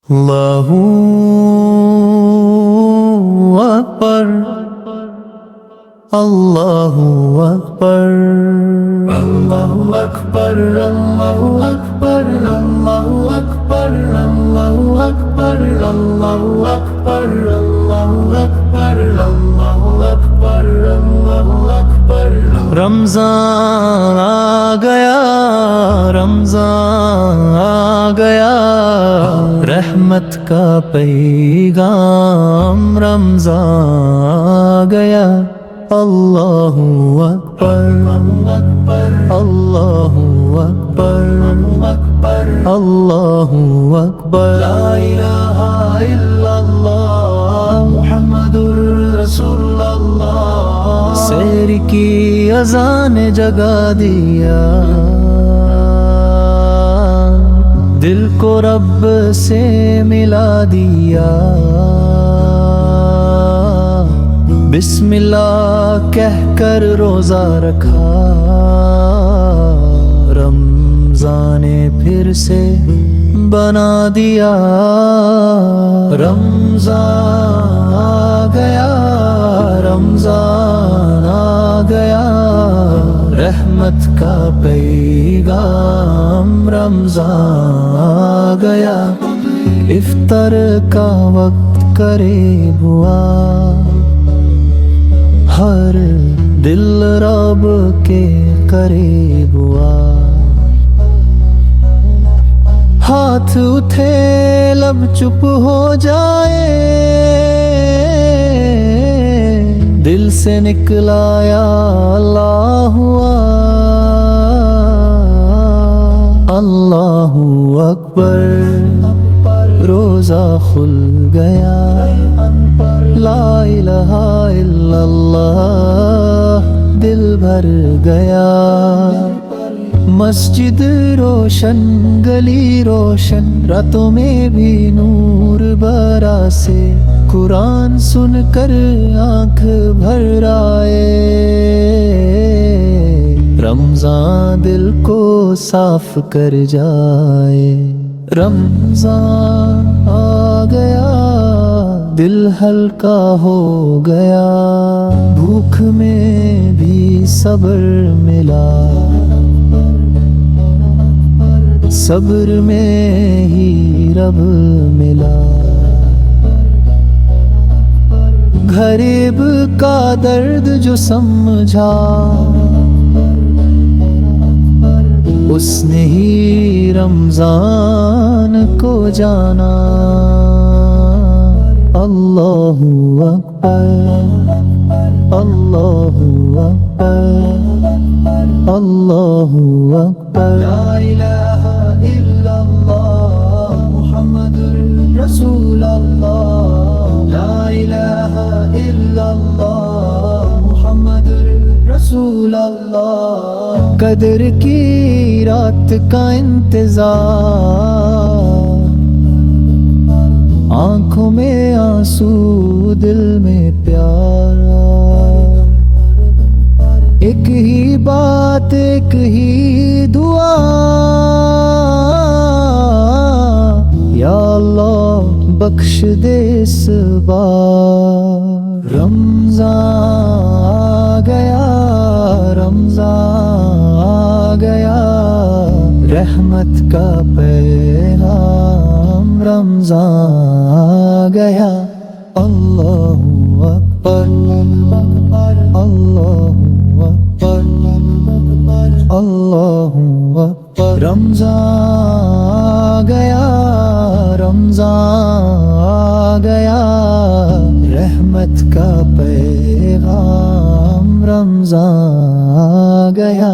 Allahu Akbar, Allahu Akbar, Allahu Akbar, Allahu Akbar, Allahu Akbar, Allahu Akbar, Allahu Akbar, Allahu Akbar, Allahu Akbar, Allahu Akbar. رمضان آ گیا، رمضان آ گیا، رحمت کا پیغام رمضان آ گیا۔ اللہ اکبر، اللہ اکبر، اللہ اکبر، لا الہ الا اللہ محمد الرسول اللہ۔ سحر کی اذان نے جگا دیا، دل کو رب سے ملا دیا۔ بسم اللہ کہہ کر روزہ رکھا، رمضان نے پھر سے بنا دیا۔ رمضان آ گیا، رمضان آ گیا، رحمت کا پیغام رمضان آ گیا۔ افطار کا وقت قریب ہوا، ہر دل رب کے قریب ہوا۔ ہاتھ اٹھے لب چپ ہو جائے، دل سے نکلا یا اللہ ہوا۔ اللہ اکبر، روزہ کھل گیا، لا الہ الا اللہ دل بھر گیا۔ مسجد روشن، گلی روشن، راتوں میں بھی نور براسے۔ قرآن سن کر آنکھ بھر آئے، رمضان دل کو صاف کر جائے۔ رمضان آ گیا، دل ہلکا ہو گیا، بھوک میں بھی صبر ملا، صبر میں ہی رب ملا۔ غریب کا درد جو سمجھا، اس نے ہی رمضان کو جانا۔ اللہ اکبر، اللہ اکبر، اللہ اکبر، لا الہ الا اللہ محمد الرسول اللہ، لا الہ الا اللہ محمد الرسول اللہ۔ قدر کی رات کا انتظار، آنکھوں میں آنسو دل میں پیار۔ ایک ہی بات، ایک ہی دعا، یا اللہ بخش دے اس بار۔ رمضان آ گیا، رمضان آ گیا، رحمت کا پیغام رمضان آ گیا۔ اللہ اکبر، اللہ اکبر، اللہ اکبر، رمضان آ گیا، رمضان آ گیا، رحمت کا پیغام رمضان آ گیا۔